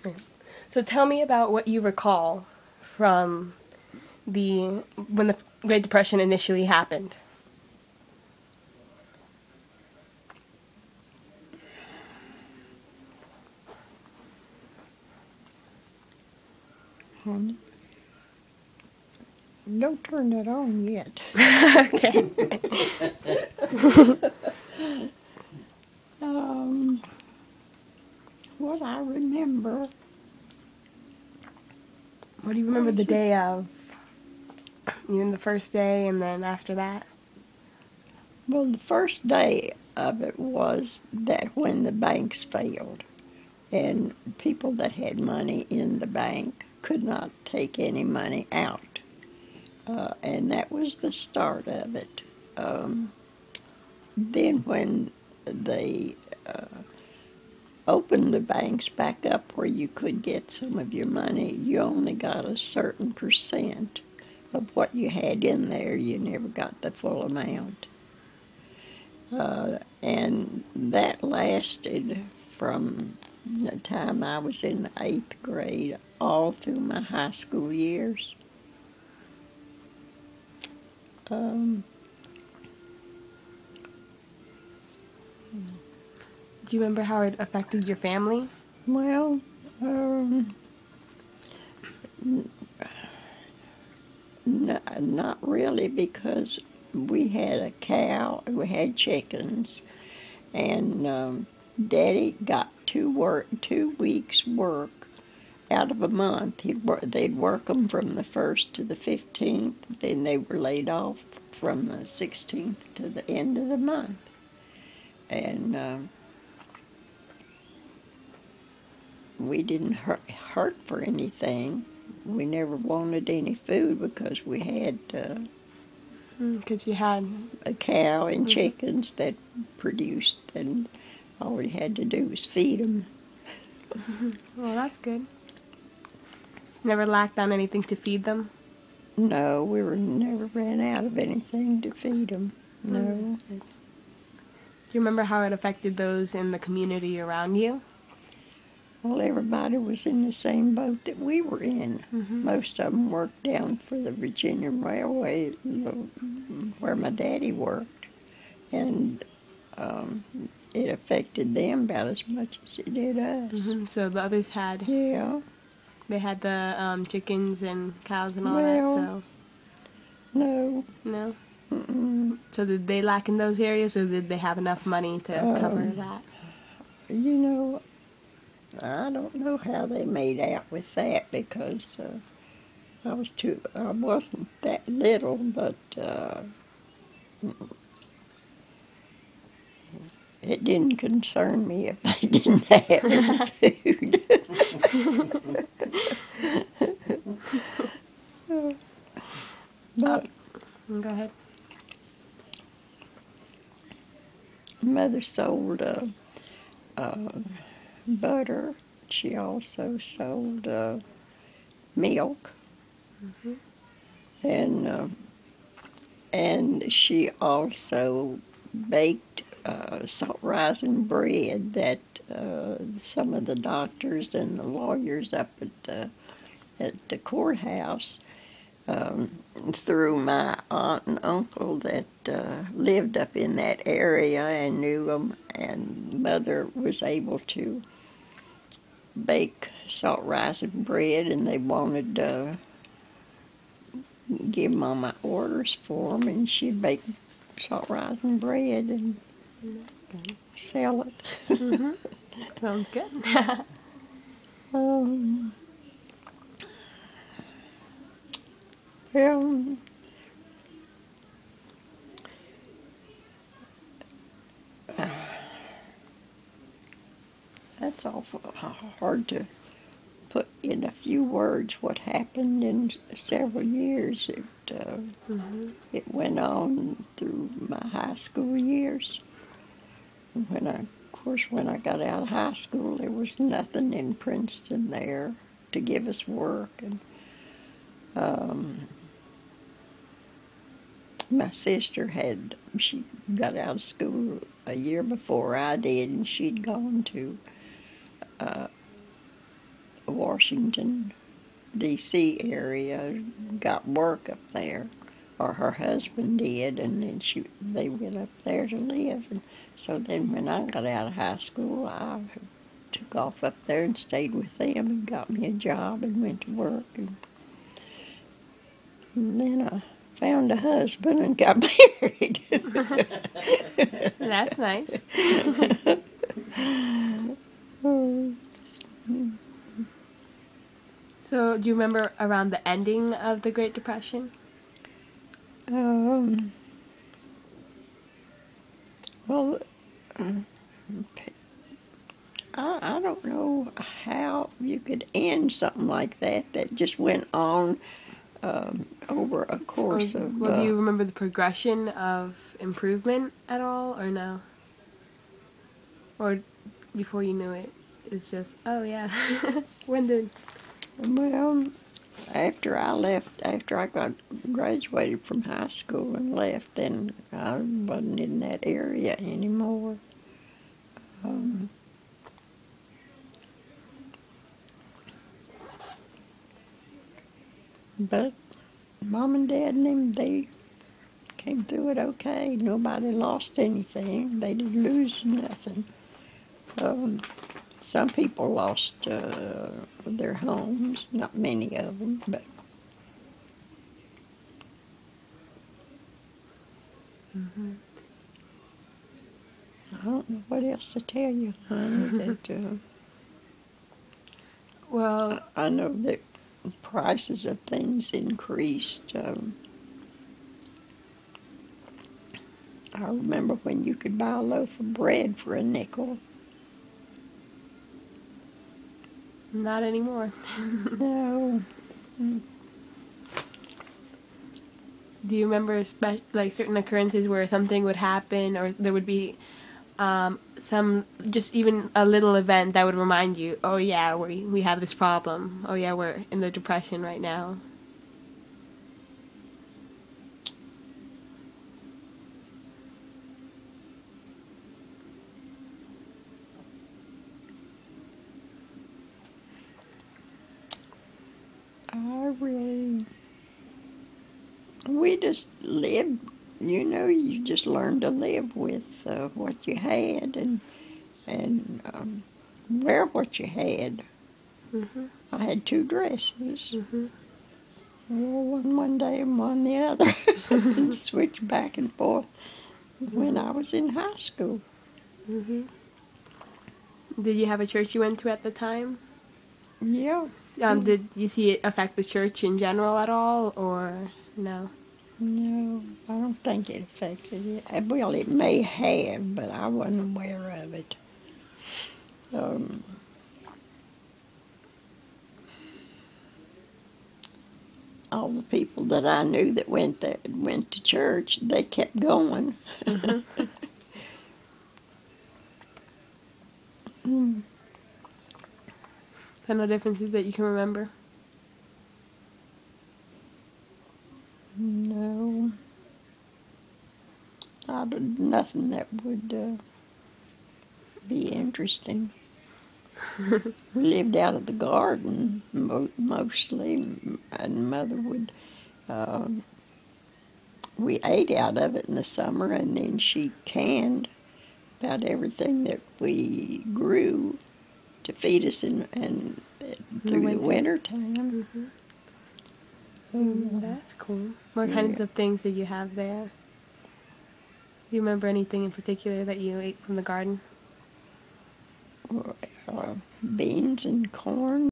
Right. So tell me about what you recall from when the Great Depression initially happened. Honey, don't turn that on yet. Okay. Um, what I remember. What do you remember the day of? Even the first day and then after that? Well, the first day of it was that when the banks failed and people that had money in the bank could not take any money out. And that was the start of it. Then when they opened the banks back up where you could get some of your money, you only got a certain percent of what you had in there. You never got the full amount. And that lasted from the time I was in the 8th grade all through my high school years. Um, Do you remember how it affected your family? well, not really, because we had a cow, we had chickens, and Daddy got 2 weeks' work out of a month. They'd work them from the 1st to the 15th, then they were laid off from the 16th to the end of the month. And we didn't hurt for anything. We never wanted any food because we had Because you had. a cow and chickens that produced, and all we had to do was feed them. Well, that's good. Never lacked on anything to feed them? No, we never ran out of anything to feed them. No. Do you remember how it affected those in the community around you? Well, everybody was in the same boat that we were in. Most of them worked down for the Virginia Railway, where my daddy worked, and it affected them about as much as it did us. So the others had. Yeah. They had the chickens and cows and all Well, that, so. No. No? Mm-mm. So did they lack in those areas, or did they have enough money to cover that? You know, I don't know how they made out with that, because I wasn't that little, but it didn't concern me if they didn't have any food. But Go ahead. Mother sold butter. She also sold milk, and she also baked salt rising bread that some of the doctors and the lawyers up at the courthouse, through my aunt and uncle that lived up in that area and knew them, and Mother was able to bake salt rising bread, and they wanted to give Mama orders for them, and she'd bake salt rising bread and sell it. Sounds good. um, well, that's awful hard to put in a few words what happened in several years. It went on through my high school years. When I got out of high school, there was nothing in Princeton there to give us work, and my sister she got out of school a year before I did, and she'd gone to Washington, D.C. area, got work up there, or her husband did, and then they went up there to live. And so then when I got out of high school, I took off up there and stayed with them and got me a job and went to work. And then I found a husband and got married. That's nice. So, do you remember around the ending of the Great Depression? Um, well, I don't know how you could end something like that just went on over a course of... Well, do you remember the progression of improvement at all, or no? Or before you knew it, it's just, oh yeah, when did... Well, after I got graduated from high school and left, then I wasn't in that area anymore. But Mom and Dad and them, they came through it okay. Nobody lost anything. They didn't lose nothing. Some people lost their homes, not many of them, but I don't know what else to tell you, honey. That Well, I know that prices of things increased. I remember when you could buy a loaf of bread for a nickel. not anymore. No. Do you remember like certain occurrences where something would happen, or there would be some, just even a little event that would remind you, oh yeah, we have this problem. Oh yeah, we're in the depression right now. We just lived, you just learned to live with what you had and wear what you had. Mhm. I had two dresses. Mhm. I wore one day and one the other, and switched back and forth when I was in high school. Mhm. Did you have a church you went to at the time? Yeah. Did you see it affect the church in general at all, or no? No, I don't think it affected it. Well, it may have, but I wasn't aware of it. All the people that I knew that went to church, they kept going. Mm-hmm. So no differences that you can remember? No, nothing that would be interesting. We lived out of the garden mostly, and Mother would. We ate out of it in the summer, and then she canned about everything that we grew to feed us and through the winter time. Mm-hmm. That's cool. What kinds of things did you have there? Do you remember anything in particular that you ate from the garden? Beans and corn.